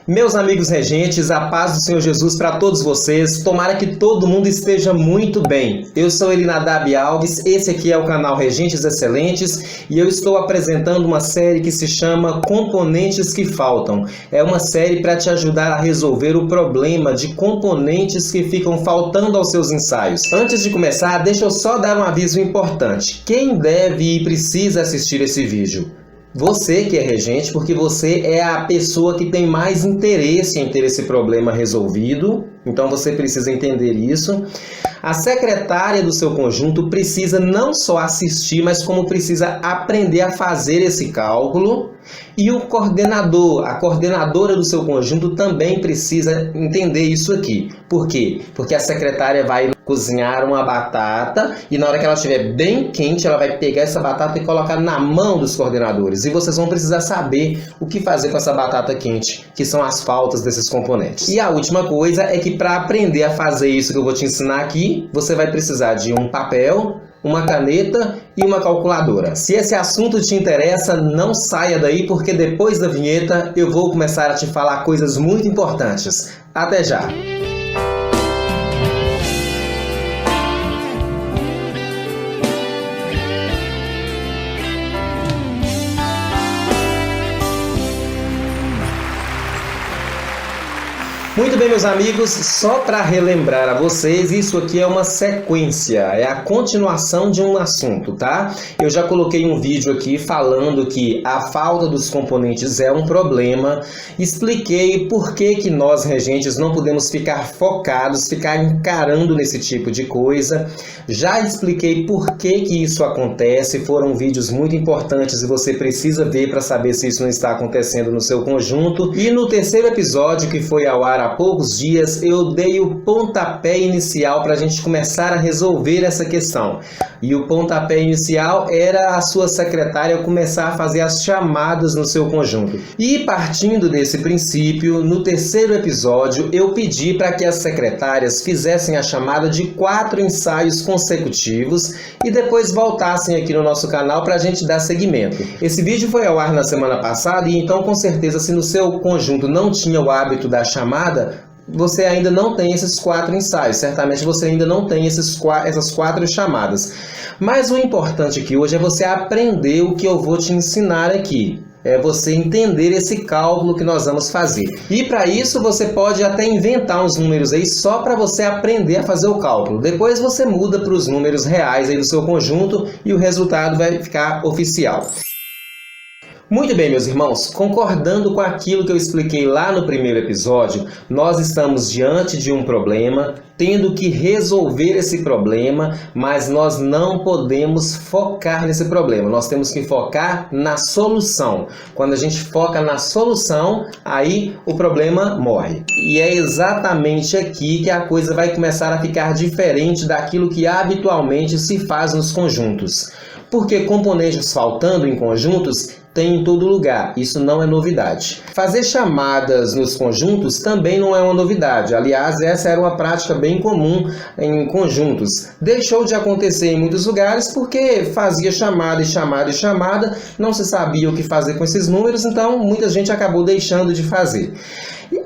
Meus amigos regentes, a paz do Senhor Jesus para todos vocês. Tomara que todo mundo esteja muito bem. Eu sou Elinadab Alves, esse aqui é o canal Regentes Excelentes e eu estou apresentando uma série que se chama Componentes que Faltam. É uma série para te ajudar a resolver o problema de componentes que ficam faltando aos seus ensaios. Antes de começar, deixa eu só dar um aviso importante. Quem deve e precisa assistir esse vídeo? Você que é regente, porque você é a pessoa que tem mais interesse em ter esse problema resolvido, então você precisa entender isso. A secretária do seu conjunto precisa não só assistir, mas como precisa aprender a fazer esse cálculo. E o coordenador, a coordenadora do seu conjunto também precisa entender isso aqui. Por quê? Porque a secretária vai cozinhar uma batata e na hora que ela estiver bem quente, ela vai pegar essa batata e colocar na mão dos coordenadores. E vocês vão precisar saber o que fazer com essa batata quente, que são as faltas desses componentes. E a última coisa é que para aprender a fazer isso que eu vou te ensinar aqui, você vai precisar de um papel, uma caneta e uma calculadora. Se esse assunto te interessa, não saia daí, porque depois da vinheta eu vou começar a te falar coisas muito importantes. Até já! Muito bem, meus amigos, só para relembrar a vocês, isso aqui é uma sequência, é a continuação de um assunto, tá? Eu já coloquei um vídeo aqui falando que a falta dos componentes é um problema, expliquei por que nós regentes não podemos ficar focados, ficar encarando nesse tipo de coisa, já expliquei por que isso acontece, foram vídeos muito importantes e você precisa ver para saber se isso não está acontecendo no seu conjunto. E no terceiro episódio, que foi ao ar há poucos dias, eu dei o pontapé inicial para a gente começar a resolver essa questão. E o pontapé inicial era a sua secretária começar a fazer as chamadas no seu conjunto. E partindo desse princípio, no terceiro episódio, eu pedi para que as secretárias fizessem a chamada de 4 ensaios consecutivos e depois voltassem aqui no nosso canal para a gente dar seguimento. Esse vídeo foi ao ar na semana passada e então com certeza se no seu conjunto não tinha o hábito da chamada, você ainda não tem esses 4 ensaios, certamente você ainda não tem essas 4 chamadas. Mas o importante aqui hoje é você aprender o que eu vou te ensinar aqui. É você entender esse cálculo que nós vamos fazer. E para isso você pode até inventar uns números aí só para você aprender a fazer o cálculo. Depois você muda para os números reais aí do seu conjunto e o resultado vai ficar oficial. Muito bem, meus irmãos, concordando com aquilo que eu expliquei lá no primeiro episódio, nós estamos diante de um problema, tendo que resolver esse problema, mas nós não podemos focar nesse problema, nós temos que focar na solução. Quando a gente foca na solução, aí o problema morre. E é exatamente aqui que a coisa vai começar a ficar diferente daquilo que habitualmente se faz nos conjuntos. Porque componentes faltando em conjuntos tem em todo lugar, isso não é novidade. Fazer chamadas nos conjuntos também não é uma novidade, aliás, essa era uma prática bem comum em conjuntos. Deixou de acontecer em muitos lugares porque fazia chamada e chamada e chamada, não se sabia o que fazer com esses números, então muita gente acabou deixando de fazer.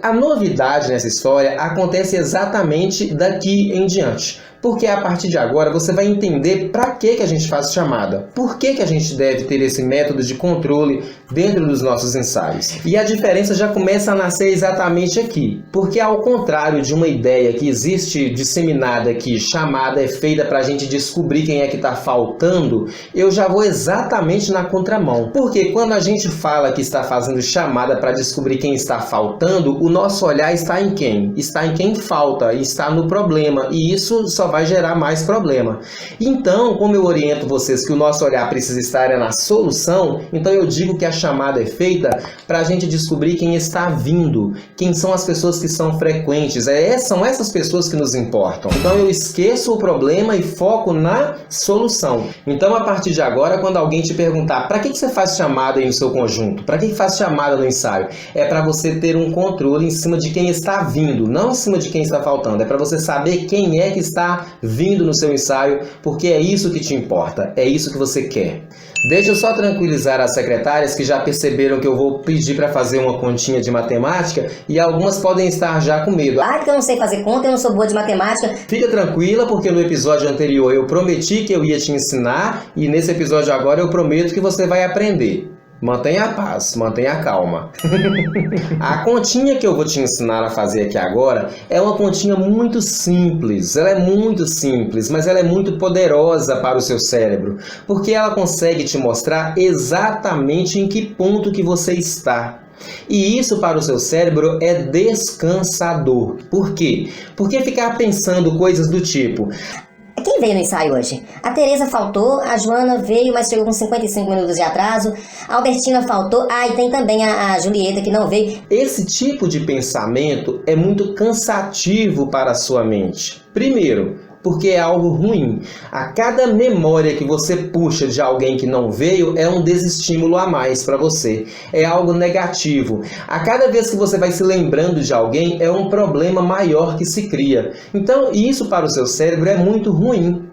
A novidade nessa história acontece exatamente daqui em diante. Porque a partir de agora você vai entender para que a gente faz chamada. Por que a gente deve ter esse método de controle dentro dos nossos ensaios. E a diferença já começa a nascer exatamente aqui. Porque ao contrário de uma ideia que existe disseminada que chamada é feita para a gente descobrir quem é que está faltando, eu já vou exatamente na contramão. Porque quando a gente fala que está fazendo chamada para descobrir quem está faltando, o nosso olhar está em quem? Está em quem falta, está no problema. E isso só vai gerar mais problema. Então, como eu oriento vocês que o nosso olhar precisa estar na solução, então eu digo que a chamada é feita para a gente descobrir quem está vindo, quem são as pessoas que são frequentes, são essas pessoas que nos importam. Então eu esqueço o problema e foco na solução. Então a partir de agora, quando alguém te perguntar para que você faz chamada aí no seu conjunto, para que faz chamada no ensaio, é para você ter um controle em cima de quem está vindo, não em cima de quem está faltando, é para você saber quem é que está vindo no seu ensaio, porque é isso que te importa, é isso que você quer. Deixa eu só tranquilizar as secretárias que já perceberam que eu vou pedir para fazer uma continha de matemática e algumas podem estar já com medo. Ah, porque eu não sei fazer conta, eu não sou boa de matemática. Fica tranquila, porque no episódio anterior eu prometi que eu ia te ensinar e nesse episódio agora eu prometo que você vai aprender. Mantenha a paz, mantenha a calma. A continha que eu vou te ensinar a fazer aqui agora é uma continha muito simples. Ela é muito simples, mas ela é muito poderosa para o seu cérebro, porque ela consegue te mostrar exatamente em que ponto que você está. E isso para o seu cérebro é descansador. Por quê? Porque ficar pensando coisas do tipo: quem veio no ensaio hoje? A Tereza faltou, a Joana veio, mas chegou com 55 minutos de atraso, a Albertina faltou, e tem também a Julieta que não veio. Esse tipo de pensamento é muito cansativo para a sua mente. Primeiro, porque é algo ruim. A cada memória que você puxa de alguém que não veio é um desestímulo a mais para você. É algo negativo. A cada vez que você vai se lembrando de alguém é um problema maior que se cria. Então, isso para o seu cérebro é muito ruim.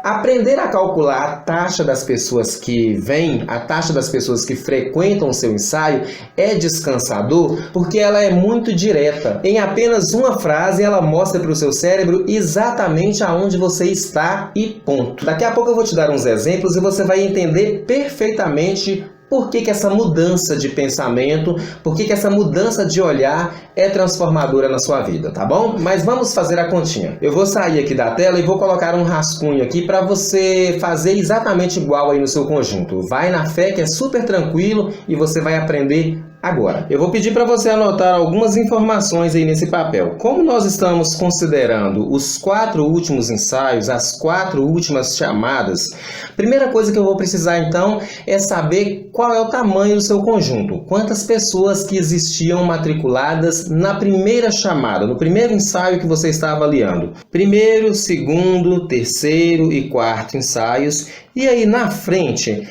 Aprender a calcular a taxa das pessoas que vêm, a taxa das pessoas que frequentam o seu ensaio é descansador porque ela é muito direta. Em apenas uma frase ela mostra para o seu cérebro exatamente aonde você está e ponto. Daqui a pouco eu vou te dar uns exemplos e você vai entender perfeitamente por que essa mudança de pensamento, por que essa mudança de olhar é transformadora na sua vida, tá bom? Mas vamos fazer a continha. Eu vou sair aqui da tela e vou colocar um rascunho aqui para você fazer exatamente igual aí no seu conjunto. Vai na fé que é super tranquilo e você vai aprender agora. Eu vou pedir para você anotar algumas informações aí nesse papel. Como nós estamos considerando os 4 últimos ensaios, as 4 últimas chamadas, primeira coisa que eu vou precisar então é saber qual é o tamanho do seu conjunto. Quantas pessoas que existiam matriculadas na primeira chamada, no primeiro ensaio que você está avaliando. Primeiro, segundo, terceiro e quarto ensaios. E aí na frente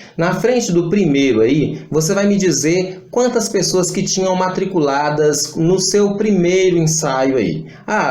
do primeiro aí, você vai me dizer quantas pessoas que tinham matriculadas no seu primeiro ensaio aí.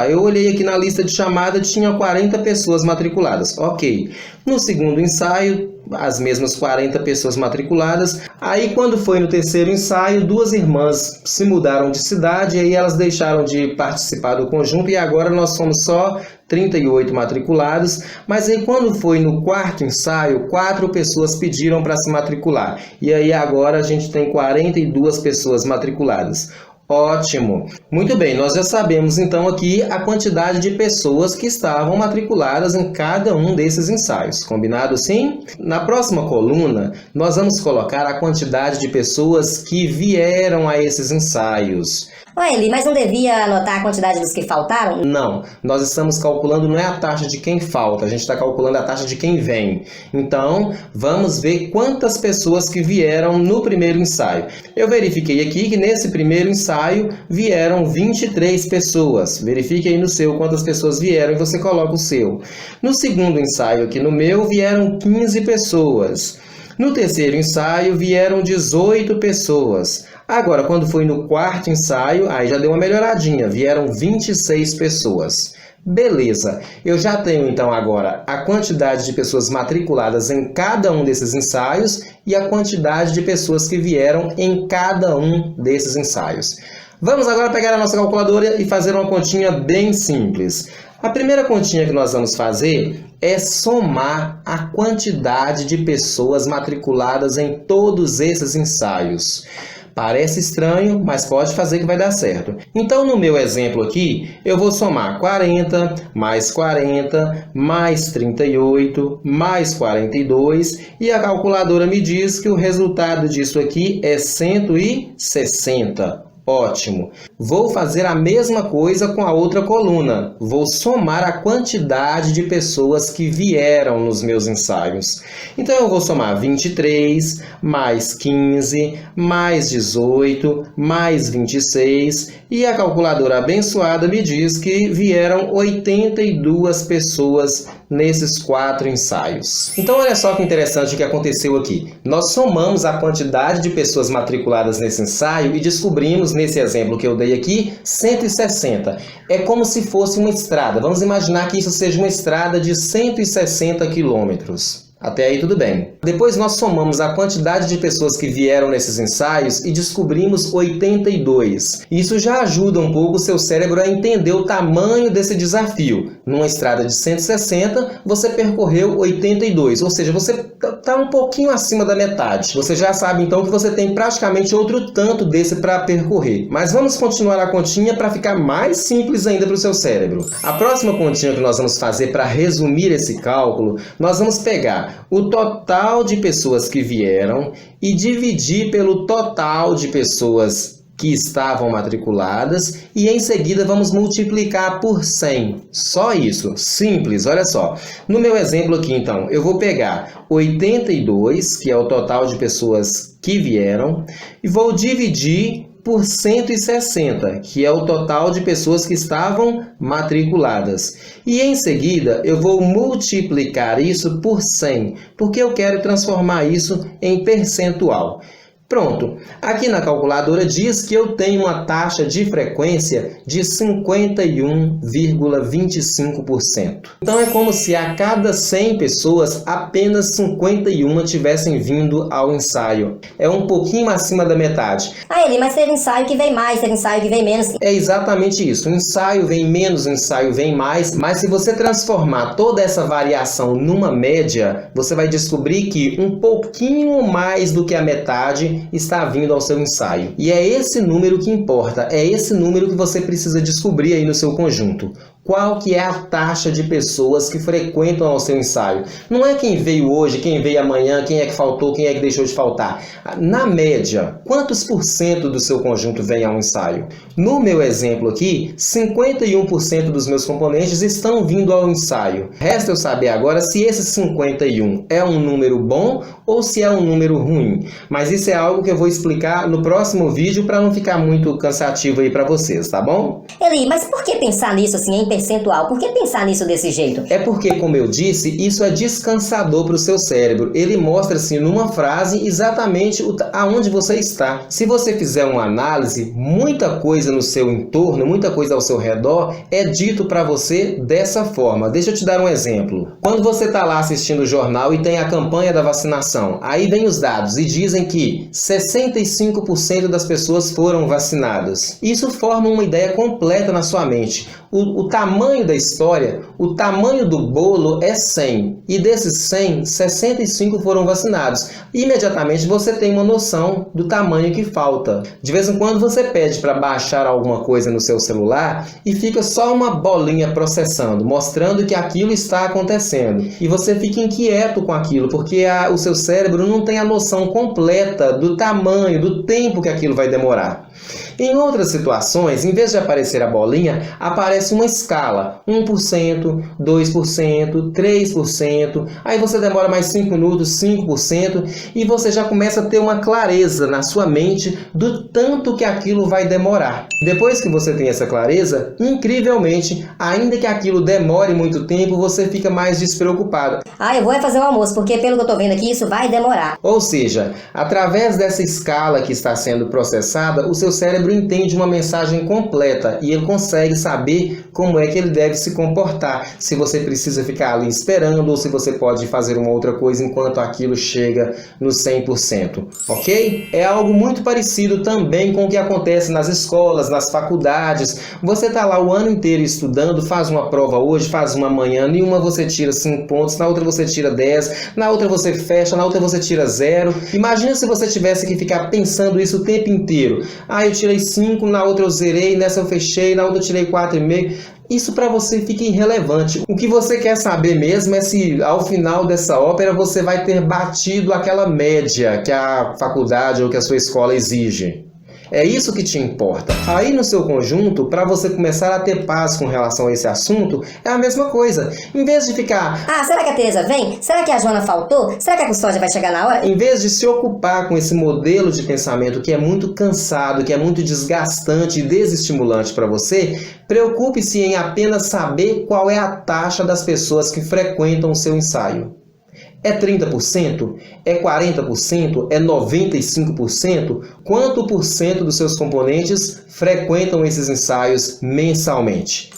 Eu olhei aqui na lista de chamada, tinha 40 pessoas matriculadas. Ok. No segundo ensaio, as mesmas 40 pessoas matriculadas. Aí quando foi no terceiro ensaio, 2 irmãs se mudaram de cidade e aí elas deixaram de participar do conjunto e agora nós somos só 38 matriculados, mas aí quando foi no quarto ensaio, 4 pessoas pediram para se matricular. E aí agora a gente tem 42 pessoas matriculadas. Ótimo! Muito bem, nós já sabemos então aqui a quantidade de pessoas que estavam matriculadas em cada um desses ensaios. Combinado sim? Na próxima coluna, nós vamos colocar a quantidade de pessoas que vieram a esses ensaios. Eli, mas não devia anotar a quantidade dos que faltaram? Não, nós estamos calculando não é a taxa de quem falta, a gente está calculando a taxa de quem vem. Então, vamos ver quantas pessoas que vieram no primeiro ensaio. Eu verifiquei aqui que nesse primeiro ensaio vieram 23 pessoas. Verifique aí no seu quantas pessoas vieram e você coloca o seu. No segundo ensaio aqui no meu vieram 15 pessoas. No terceiro ensaio vieram 18 pessoas. Agora, quando foi no quarto ensaio, aí já deu uma melhoradinha, vieram 26 pessoas. Beleza, eu já tenho então agora a quantidade de pessoas matriculadas em cada um desses ensaios e a quantidade de pessoas que vieram em cada um desses ensaios. Vamos agora pegar a nossa calculadora e fazer uma continha bem simples. A primeira continha que nós vamos fazer é somar a quantidade de pessoas matriculadas em todos esses ensaios. Parece estranho, mas pode fazer que vai dar certo. Então, no meu exemplo aqui, eu vou somar 40, mais 38, mais 42, e a calculadora me diz que o resultado disso aqui é 160. Ótimo! Vou fazer a mesma coisa com a outra coluna. Vou somar a quantidade de pessoas que vieram nos meus ensaios. Então, eu vou somar 23, mais 15, mais 18, mais 26. E a calculadora abençoada me diz que vieram 82 pessoas nesses 4 ensaios. Então, olha só que interessante o que aconteceu aqui. Nós somamos a quantidade de pessoas matriculadas nesse ensaio e descobrimos, nesse exemplo que eu dei aqui, 160. É como se fosse uma estrada. Vamos imaginar que isso seja uma estrada de 160 quilômetros. Até aí tudo bem. Depois nós somamos a quantidade de pessoas que vieram nesses ensaios e descobrimos 82. Isso já ajuda um pouco o seu cérebro a entender o tamanho desse desafio. Numa estrada de 160, você percorreu 82, ou seja, você está um pouquinho acima da metade. Você já sabe então que você tem praticamente outro tanto desse para percorrer. Mas vamos continuar a continha para ficar mais simples ainda para o seu cérebro. A próxima continha que nós vamos fazer para resumir esse cálculo, nós vamos pegar o total de pessoas que vieram e dividir pelo total de pessoas que estavam matriculadas e em seguida vamos multiplicar por 100. Só isso, simples, olha só. No meu exemplo aqui então, eu vou pegar 82, que é o total de pessoas que vieram, e vou dividir por 160, que é o total de pessoas que estavam matriculadas. E em seguida eu vou multiplicar isso por 100, porque eu quero transformar isso em percentual. Pronto, aqui na calculadora diz que eu tenho uma taxa de frequência de 51,25%. Então é como se a cada 100 pessoas, apenas 51 tivessem vindo ao ensaio. É um pouquinho acima da metade. Ah, Eli, mas teve ensaio que vem mais, teve ensaio que vem menos. É exatamente isso. O ensaio vem menos, o ensaio vem mais, mas se você transformar toda essa variação numa média, você vai descobrir que um pouquinho mais do que a metade está vindo ao seu ensaio. E é esse número que importa, é esse número que você precisa descobrir aí no seu conjunto. Qual que é a taxa de pessoas que frequentam ao seu ensaio? Não é quem veio hoje, quem veio amanhã, quem é que faltou, quem é que deixou de faltar. Na média, quantos por cento do seu conjunto vem ao ensaio? No meu exemplo aqui, 51% dos meus componentes estão vindo ao ensaio. Resta eu saber agora se esse 51 é um número bom ou se é um número ruim. Mas isso é algo que eu vou explicar no próximo vídeo para não ficar muito cansativo aí para vocês, tá bom? Eli, mas por que pensar nisso assim em percentual? Por que pensar nisso desse jeito? É porque, como eu disse, isso é descansador para o seu cérebro. Ele mostra assim numa frase exatamente aonde você está. Se você fizer uma análise, muita coisa no seu entorno, muita coisa ao seu redor é dito para você dessa forma. Deixa eu te dar um exemplo. Quando você está lá assistindo o jornal e tem a campanha da vacinação, aí vem os dados e dizem que 65% das pessoas foram vacinadas. Isso forma uma ideia completa na sua mente. O tamanho da história, o tamanho do bolo é 100. E desses 100, 65 foram vacinados. Imediatamente você tem uma noção do tamanho que falta. De vez em quando você pede para baixar alguma coisa no seu celular e fica só uma bolinha processando, mostrando que aquilo está acontecendo. E você fica inquieto com aquilo, porque o seu cérebro não tem a noção completa do tamanho, do tempo que aquilo vai demorar. Em outras situações, em vez de aparecer a bolinha, aparece uma escala, 1%, 2%, 3%, aí você demora mais 5 minutos, 5%, e você já começa a ter uma clareza na sua mente do tanto que aquilo vai demorar. Depois que você tem essa clareza, incrivelmente, ainda que aquilo demore muito tempo, você fica mais despreocupado. Ah, eu vou fazer o almoço, porque pelo que eu tô vendo aqui, isso vai demorar. Ou seja, através dessa escala que está sendo processada, o seu cérebro entende uma mensagem completa e ele consegue saber como é que ele deve se comportar. Se você precisa ficar ali esperando ou se você pode fazer uma outra coisa enquanto aquilo chega no 100%, ok? É algo muito parecido também com o que acontece nas escolas, nas faculdades. Você está lá o ano inteiro estudando, faz uma prova hoje, faz uma amanhã, em uma você tira 5 pontos, na outra você tira 10, na outra você fecha, na outra você tira 0. Imagina se você tivesse que ficar pensando isso o tempo inteiro. Ah, eu tirei 5, na outra eu zerei, nessa eu fechei, na outra eu tirei 4,5. Isso para você fica irrelevante. O que você quer saber mesmo é se ao final dessa ópera você vai ter batido aquela média que a faculdade ou que a sua escola exige. É isso que te importa. Aí no seu conjunto, para você começar a ter paz com relação a esse assunto, é a mesma coisa. Em vez de ficar... Ah, será que a Tereza vem? Será que a Joana faltou? Será que a custódia vai chegar na hora? Em vez de se ocupar com esse modelo de pensamento que é muito cansado, que é muito desgastante e desestimulante para você, preocupe-se em apenas saber qual é a taxa das pessoas que frequentam o seu ensaio. É 30%? É 40%? É 95%? Quanto por cento dos seus componentes frequentam esses ensaios mensalmente?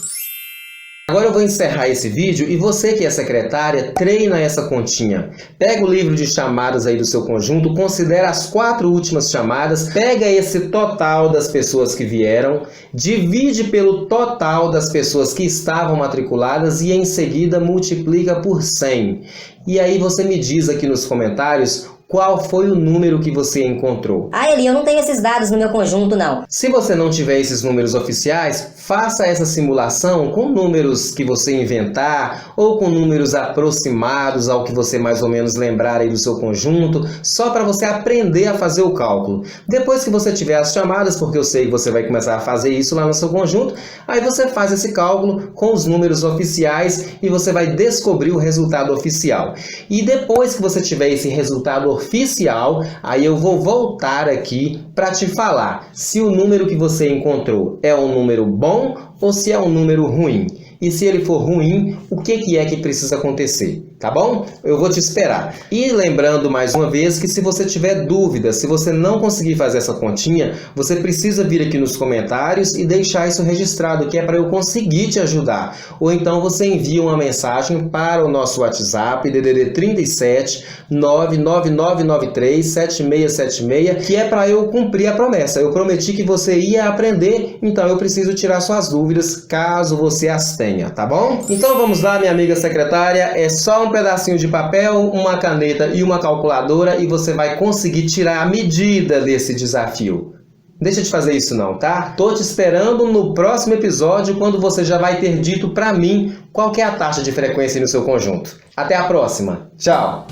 Agora eu vou encerrar esse vídeo e você que é secretária, treina essa continha. Pega o livro de chamadas aí do seu conjunto, considera as 4 últimas chamadas, pega esse total das pessoas que vieram, divide pelo total das pessoas que estavam matriculadas e em seguida multiplica por 100. E aí você me diz aqui nos comentários qual foi o número que você encontrou. Ah, Eli, eu não tenho esses dados no meu conjunto, não. Se você não tiver esses números oficiais, faça essa simulação com números que você inventar ou com números aproximados ao que você mais ou menos lembrar aí do seu conjunto, só para você aprender a fazer o cálculo. Depois que você tiver as chamadas, porque eu sei que você vai começar a fazer isso lá no seu conjunto, aí você faz esse cálculo com os números oficiais e você vai descobrir o resultado oficial. E depois que você tiver esse resultado oficial, aí eu vou voltar aqui para te falar se o número que você encontrou é um número bom ou se é um número ruim. E se ele for ruim, o que é que precisa acontecer? Tá bom? Eu vou te esperar. E lembrando mais uma vez que se você tiver dúvida, se você não conseguir fazer essa continha, você precisa vir aqui nos comentários e deixar isso registrado, que é para eu conseguir te ajudar. Ou então você envia uma mensagem para o nosso WhatsApp, DDD 37 99993 7676, que é para eu cumprir a promessa. Eu prometi que você ia aprender, então eu preciso tirar suas dúvidas, caso você as tenha, tá bom? Então vamos lá, minha amiga secretária, é só um pedacinho de papel, uma caneta e uma calculadora e você vai conseguir tirar a medida desse desafio. Deixa de fazer isso não, tá? Tô te esperando no próximo episódio, quando você já vai ter dito pra mim qual que é a taxa de frequência no seu conjunto. Até a próxima. Tchau!